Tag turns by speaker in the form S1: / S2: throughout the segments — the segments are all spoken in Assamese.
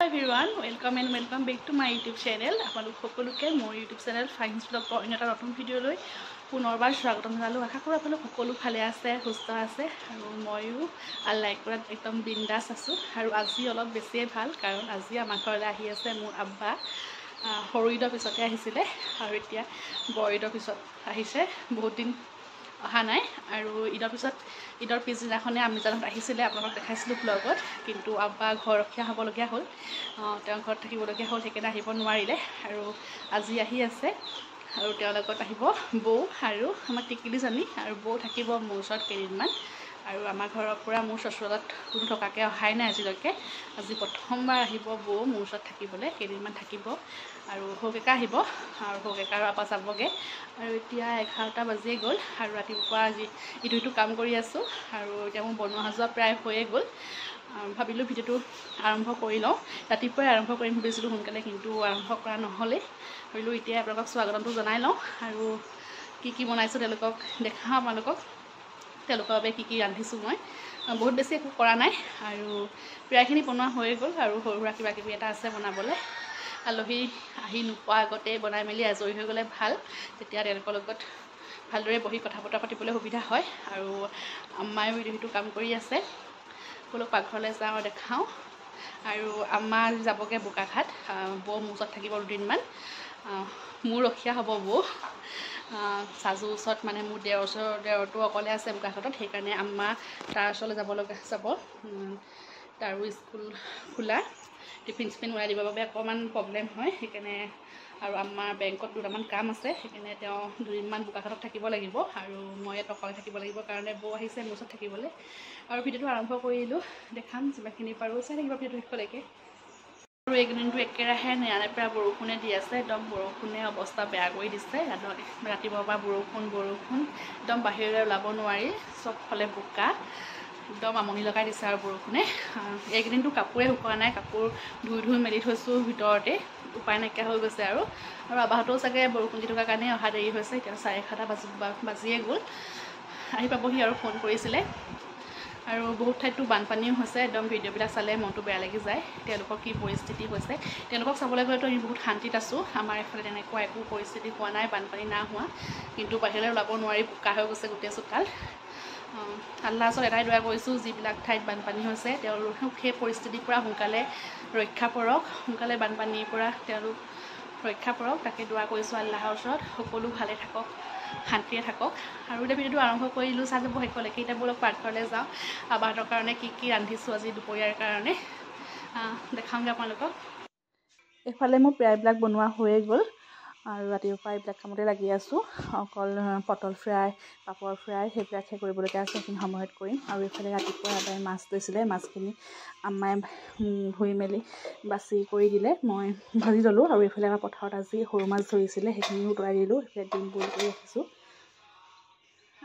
S1: everyone, welcome and welcome back to my YouTube channel. আপোনালোক সকলোকে মোৰ YouTube channel ফাইন্স ব্লগ এটা নতুন ভিডিঅ' লৈ পুনৰবাৰ স্বাগতম জনালোঁ। আশা কৰোঁ আপোনালোক সকলো ভালে আছে, সুস্থ আছে আৰু ময়ো লাইক কৰাত একদম বিন্দাছ আছোঁ। আৰু আজি অলপ বেছিয়ে ভাল, কাৰণ আজি আমাৰ ঘৰলৈ আহি আছে মোৰ আব্বা। সৰু ঈদৰ পিছতে আহিছিলে আৰু এতিয়া বৰ ঈদৰ পিছত আহিছে। বহুত দিন অহা নাই আৰু ঈদৰ পিছদিনাখনে আমি জানত আহিছিলে, আপোনালোকক দেখাইছিলোঁ ব্লগত। কিন্তু আব্বা ঘৰ ৰখীয়া হ'বলগীয়া হ'ল, তেওঁ ঘৰত থাকিবলগীয়া হ'ল, সেইকাৰণে আহিব নোৱাৰিলে। আৰু আজি আহি আছে আৰু তেওঁৰ লগত আহিব বৌ আৰু আমাৰ টিকিলিজনী, আৰু বৌ থাকিব মোৰ ওচৰত কেইদিনমান। আৰু আমাৰ ঘৰৰ পৰা মোৰ চচুৰালত কোনো থকাকৈ অহাই নাই আজিলৈকে। আজি প্ৰথমবাৰ আহিব বৌ মোৰ ওচৰত থাকিবলৈ, কেইদিনমান থাকিব। আৰু সৌকেকা আহিব আৰু সৌকেকা আৰু আব্বা যাবগৈ। আৰু এতিয়া 11টা বাজিয়ে গ'ল আৰু ৰাতিপুৱা আজি ইটো কাম কৰি আছোঁ। আৰু এতিয়া মোৰ বনোৱা যোৱা প্ৰায় হৈয়ে গ'ল। ভাবিলোঁ ভিডিঅ'টো আৰম্ভ কৰি লওঁ, ৰাতিপুৱাই আৰম্ভ কৰিম ভাবিছিলোঁ সোনকালে, কিন্তু আৰম্ভ কৰা নহ'লে। ভাবিলোঁ এতিয়া আপোনালোকক স্বাগতমটো জনাই লওঁ আৰু কি বনাইছোঁ তেওঁলোকক দেখাওঁ। তেওঁলোকৰ বাবে কি ৰান্ধিছোঁ মই। বহুত বেছি একো কৰা নাই আৰু প্ৰায়খিনি বনোৱা হৈয়ে গ'ল আৰু সৰু সুৰা কিবাকিবি এটা আছে বনাবলৈ। আলহী আহি নোপোৱাৰ আগতে বনাই মেলি আজৰি হৈ গ'লে ভাল, তেতিয়া তেওঁলোকৰ লগত ভালদৰে বহি কথা বতৰা পাতিবলৈ সুবিধা হয়। আৰু আম্মায়ো ইটো কাম কৰি আছে। সকলো পাকঘৰলৈ যাওঁ দেখাওঁ। আৰু আম্মা যাবগৈ বোকাখাট, বৌ মোৰ ওচৰত থাকিব দুদিনমান। মোৰ ৰখীয়া হ'ব বৌ চাজুৰ ওচৰত, মানে মোৰ দেওৰটো অকলে আছে বোকাখাটত, সেইকাৰণে আম্মা তাৰ ওচৰলৈ যাব। তাৰো স্কুল খোলা, টিফিন ওলাই দিবৰ বাবে অকণমান প্ৰব্লেম হয়, সেইকাৰণে। আৰু আমাৰ বেংকত দুটামান কাম আছে, সেইকাৰণে তেওঁ দুদিনমান বোকাখাটত থাকিব লাগিব আৰু মই ইয়াত অকলে থাকিব লাগিব, কাৰণে বৌ আহিছে মোৰ ওচৰত থাকিবলৈ। আৰু ভিডিঅ'টো আৰম্ভ কৰিলোঁ, দেখাম যিমানখিনি পাৰোঁ, চাই থাকিব ভিডিঅ'টো শেষলৈকে। আৰু এইকেইদিনটো একেৰাহে নেৰানেপেৰা বৰষুণে দি আছে, একদম বৰষুণে অৱস্থা বেয়া কৰি দিছে। ৰাতিপুৱাৰ পৰা বৰষুণ একদম বাহিৰলৈ ওলাব নোৱাৰি, চবফালে বোকা, একদম আমনি লগাই দিছে আৰু বৰষুণে। এইকেইদিনটো কাপোৰে শুকোৱা নাই, কাপোৰ ধুই মেলি থৈছোঁ ভিতৰতে, উপায় নাইকিয়া হৈ গৈছে। আৰু আবাহঁতেও চাগে বৰষুণ দি থকাৰ কাৰণে অহা দেৰি হৈছে। এতিয়া 11:30 বাজিয়ে গ'ল, আহি পাবহি আৰু ফোন কৰিছিলে। আৰু বহুত ঠাইতো বানপানীও হৈছে, একদম ভিডিঅ'বিলাক চালে মনটো বেয়া লাগি যায়, তেওঁলোকৰ কি পৰিস্থিতি হৈছে। তেওঁলোকক চাবলৈ গ'লেতো আমি বহুত শান্তিত আছোঁ। আমাৰ এইফালে তেনেকুৱা একো পৰিস্থিতি হোৱা নাই, বানপানী নাই হোৱা, কিন্তু বাহিৰলৈ ওলাব নোৱাৰি, বোকা হৈ গৈছে গোটেই চোতাল। আল্লাহৰ ওচৰত এটাই দোৱা কৰিছোঁ, যিবিলাক ঠাইত বানপানী হৈছে তেওঁলোক সেই পৰিস্থিতিৰ পৰা সোনকালে ৰক্ষা পৰক, সোনকালে বানপানীৰ পৰা তেওঁলোক ৰক্ষা পৰক, তাকে দোৱা কৰিছোঁ আল্লাহৰ ওচৰত। সকলো ভালে থাকক, শান্তিৰে থাকক। আৰু এতিয়া ভিডিঅ'টো আৰম্ভ কৰি দিলোঁ, চাই যাব শেষলৈকে। এতিয়া বলক পাকঘৰলৈ যাওঁ, আবাহঁতৰ কাৰণে কি ৰান্ধিছোঁ আজি দুপৰীয়াৰ কাৰণে দেখাওঁগৈ আপোনালোকক। এইফালে মোৰ প্ৰায়বিলাক বনোৱা হৈয়ে গ'ল আৰু ৰাতিপুৱা এইবিলাক কামতে লাগি আছোঁ। অকল পটল ফ্ৰাই, পাপৰ ফ্ৰাই সেইবিলাকহে কৰিবলগীয়া আছে, সেইখিনি সময়ত কৰিম। আৰু এইফালে ৰাতিপুৱা আদায় মাছ লৈছিলে, মাছখিনি আম্মাই ধুই মেলি বাছি কৰি দিলে, মই ভাজি ল'লোঁ। আৰু এইফালে আমাৰ পথাৰত আজি সৰু মাছ ধৰিছিলে, সেইখিনিও উতলাই দিলোঁ। এইফালে ডিম বইল কৰি ৰাখিছোঁ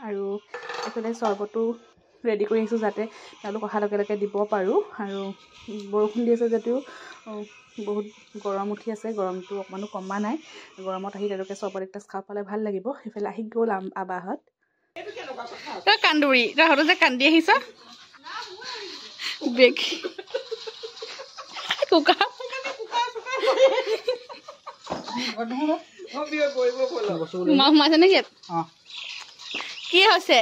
S1: আৰু এইফালে চৰ্বতো ৰেডি কৰি আহিছোঁ, যাতে তেওঁলোক অহাৰ লগে লগে দিব পাৰোঁ। আৰু বৰষুণ দি আছে যদিও বহুত গৰম উঠি আছে, গৰমটো অকণমানো কমা নাই। গৰমত আহি তেওঁলোকে চৰ্বত এক গ্লাছ খাব পালে ভাল লাগিব। সেইফালে আহি গ'ল আবাহঁত। তই কান্দুৰি, তই হয়তো যে কান্দি আহিছ সোমাইছে নেকি? কি হৈছে?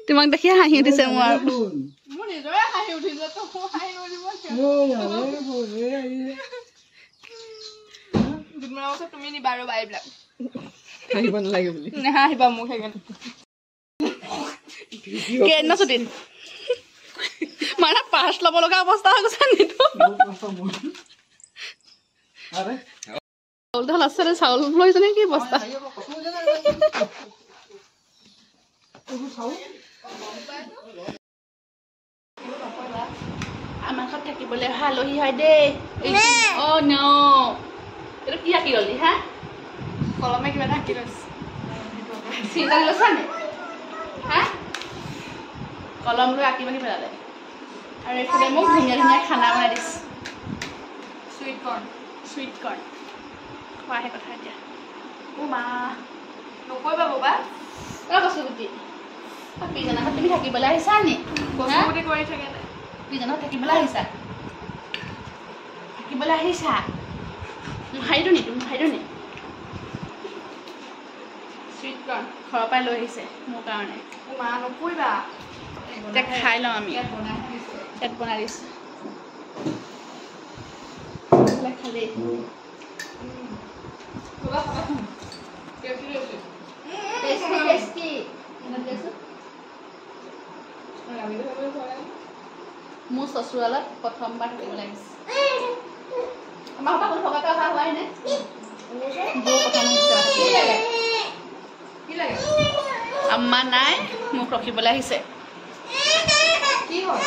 S1: তোমাক দেখি হাঁহি উঠিছে মোৰ। আৰু তুমি নিবা আৰু এইবিলাক হাঁহিব নালাগে বুলি নাহাঁহিবা মোক, সেইকাৰণে ছুটিত মানে পাছ ল'ব লগা অৱস্থা হৈ গৈছে নিতো। চাউল লৈছে নে কি বস্তা? আমাৰ ঘৰত থাকিবলৈ অহা আলহী হয় দেই। অ' ন, এইটো কি আঁকি গলি? হা, কলমে কিবা এটা আঁকি লৈছে, চিন্তা লৈছা নে? হা, কলম লৈ আঁকি বাঢ়ি পেলালে। আৰু এইফালে মোক ধুনীয়া খানা বনাই দিছে, চুইট কৰ্ণ খোৱাহে কথা এতিয়া। অ' মা নকৰিবা বাবা, তই কচু গুটি পিজনাত তুমি থাকিবলৈ আহিছা নি
S2: কচুগুটি কৰি থাকে নে
S1: পিজনাত থাকিবলৈ আহিছা খাইটো নি তুমি খাইটো নি
S2: সুইট কৰ্ণ
S1: ঘৰৰ পৰাই লৈ আহিছে মোৰ কাৰণে
S2: মা নকৰিবা
S1: এতিয়া খাই লওঁ আমি
S2: ইয়াত বনাই দিছে
S1: ইয়াত বনাই দিছোঁ খালেই মোৰ চচুৰালত প্ৰথমবাৰ থাকিবলৈ আহিছে আমাৰ ঘৰত থকাকৈ অহা হোৱাই নে বৌ প্ৰথম আহিছে
S2: কি লাগে
S1: আম্মা নাই মোক ৰখিবলৈ আহিছে
S2: কি হ'ল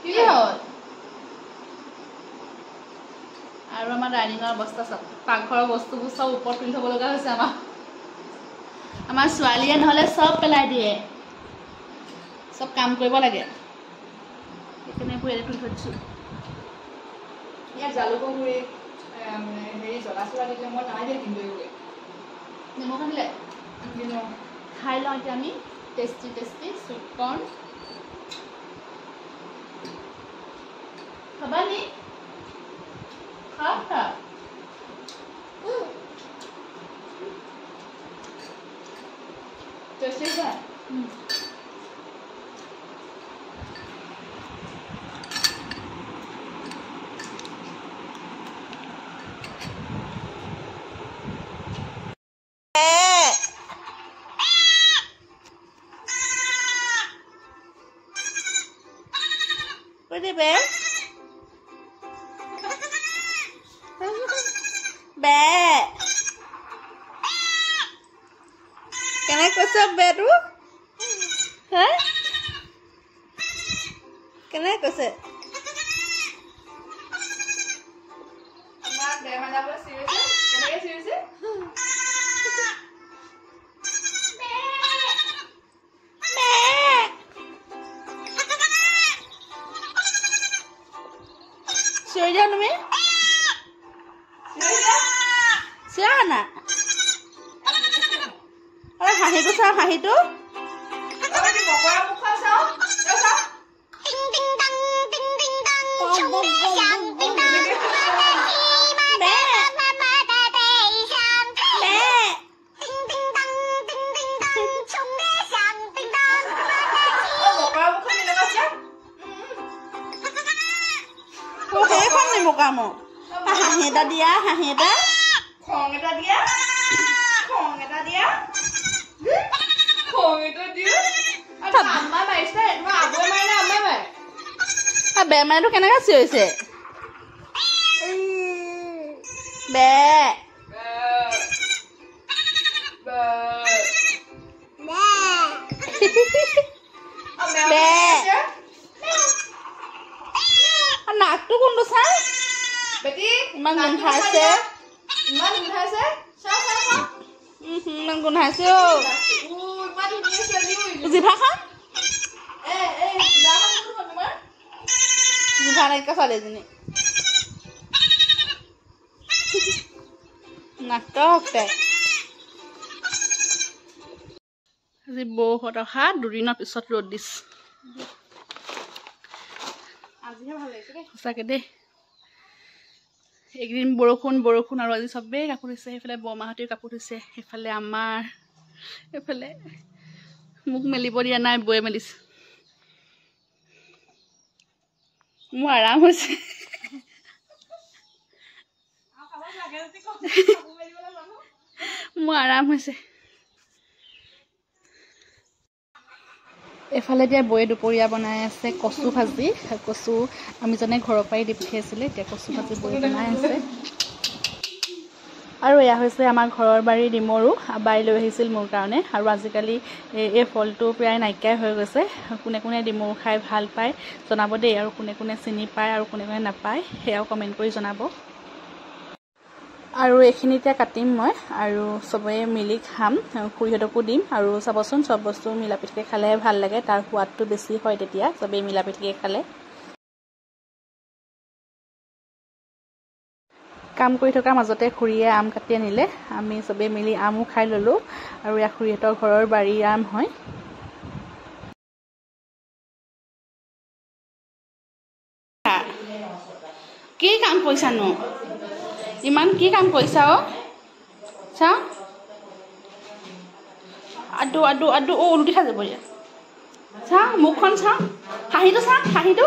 S1: কি হ'ল আৰু আমাৰ ডাইনিঙৰ অৱস্থা চব পাকঘৰৰ বস্তুবোৰ চব ওপৰত তুলি থ'ব লগা হৈছে আমাৰ ছোৱালীয়ে নহ'লে চব পেলাই দিয়ে চব কাম কৰিব লাগে সেইকাৰণে এইবোৰ এৰি তুলি থৈ দিছোঁ
S2: ইয়াত জালুকৰ গুড়ি হেৰি জ্বলা চলা দিলে মই নাই দিয়ে কিন্তু
S1: নিমখ আনিলে খাই লওঁ এতিয়া আমি টেষ্টি চুইট কৰ্ণ খাবা নি খা
S2: টেষ্টি আছে
S1: কেনে কৈছ বেটো হা কেনে কৈছে
S2: তোমাক বেমাৰ যাবলৈ চিৰিছে কেনেকৈ চিৰিছে
S1: চিঞৰি দিয়া তুমি চিঞৰা না হাঁহিটো চাওঁ হাঁহিটো সেইখন নিব কাম হাঁহি এটা দিয়া হাঁহি এটা
S2: খং এটা দিয়া আম্মা মাৰিছে তোমাৰ আবৈ মাৰিলে আম্মা মাৰে
S1: বেমাৰটো কেনেকৈ চিঞৰিছে নাকটো কোনটো চাই ইমান গোন্ধাইছে ইমান গোন্ধাইছে জিভাখন জিভা নাইকিয়া ছোৱালীজনী নাটক তাই আজি বৌহঁত অহা দুদিনৰ পিছত ৰ'দ দিছে
S2: আজিহে ভাল লাগিছে দেই
S1: সঁচাকৈ দেই এইকেইদিন বৰষুণ আৰু আজি চবেই কাপোৰ ধুইছে সেইফালে বৰমাহঁতেও কাপোৰ ধুইছে সেইফালে আমাৰ এইফালে মোক মেলিব দিয়া নাই বৌয়ে মেলিছে মোৰ আৰাম হৈছে মোৰ আৰাম হৈছে এফালে এতিয়া বৌয়ে দুপৰীয়া বনাই আছে কচু ভাজি কচু আমি জনে ঘৰৰ পৰাই দি পঠিয়াইছিলে এতিয়া কচু ভাজি বৌয়ে বনাই আছে আৰু এয়া হৈছে আমাৰ ঘৰৰ বাৰীৰ ডিমৰু বাই লৈ আহিছিল মোৰ কাৰণে আৰু আজিকালি এই ফলটো প্ৰায় নাইকিয়াই হৈ গৈছে কোনে কোনে ডিমৰু খাই ভাল পায় জনাব দেই আৰু কোনে কোনে চিনি পায় আৰু কোনে কোনে নাপায় সেয়াও কমেণ্ট কৰি জনাব আৰু এইখিনি এতিয়া কাটিম মই আৰু চবে মিলি খাম খুৰীহঁতকো দিম আৰু চাবচোন চব বস্তু মিলা পিটিকে খালেহে ভাল লাগে তাৰ সোৱাদটো বেছি হয় তেতিয়া চবেই মিলা পিটিকে খালে কাম কৰি থকাৰ মাজতে খুৰীয়ে আম কাটি আনিলে আমি চবে মিলি আমো খাই ললো আৰু ইয়া খুৰীহঁতৰ ঘৰৰ বাৰীৰ আম হয় কি কাম কৰিছানো ইমান কি কাম কৰিছা অ চা আদু আদু আদু অ উলটি খাই যাব এতিয়া চা মুখখন চা হাঁহিটো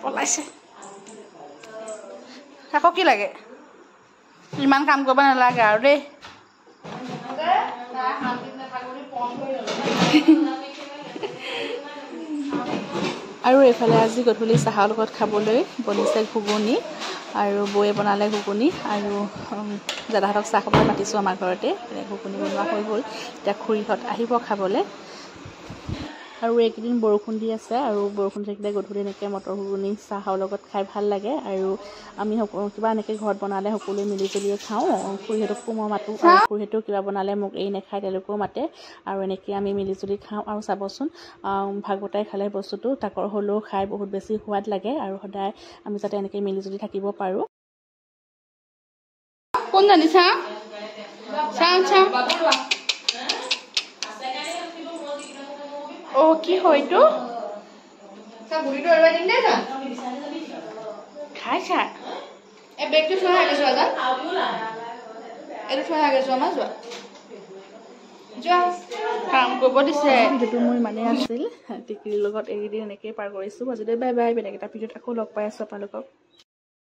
S1: পলাইছে আকৌ কি লাগে ইমান কাম কৰিব নালাগে আৰু দেই আৰু এইফালে আজি গধূলি চাহৰ লগত খাবলৈ বনিছে ঘুগুনি আৰু বৌয়ে বনালে ঘুগুনি আৰু দাদাহঁতক চাহ খাবলৈ মাতিছোঁ আমাৰ ঘৰতে ঘুগুনি বনোৱা হৈ গ'ল এতিয়া খুৰীহঁত আহিব খাবলৈ আৰু এইকেইদিন বৰষুণ দি আছে আৰু বৰষুণ থাকিলে গধূলি এনেকৈ মটৰ ঘুগুনি চাহৰ লগত খাই ভাল লাগে আৰু আমি কিবা এনেকৈ ঘৰত বনালে সকলোৱে মিলি জুলিয়ে খাওঁ খুৰীহঁতকো মই মাতোঁ আৰু খুৰীহঁতেও কিবা বনালে মোক এই নেখায় তেওঁলোকেও মাতে আৰু এনেকৈ আমি মিলি জুলি খাওঁ আৰু চাবচোন ভাগৱতাই খালে বস্তুটো তাকৰ হ'লেও খাই বহুত বেছি সোৱাদ লাগে আৰু সদায় আমি যাতে এনেকৈ মিলি জুলি থাকিব পাৰোঁ কোন জানিছা অ' কি হয় এইটো খাইছা এই বেগটো থোৱা আগে যোৱা এইটো থোৱা আগে যোৱা যোৱা কাম কৰিব দিছে যিটো মোৰ ইমানেই আছিল টিকিৰ লগত এইকেইদিন এনেকেই পাৰ কৰিছোঁ আজিলৈ বাই বাই বেলেগ এটা ভিডিঅ'ত আকৌ লগ পাই আছোঁ আপোনালোকক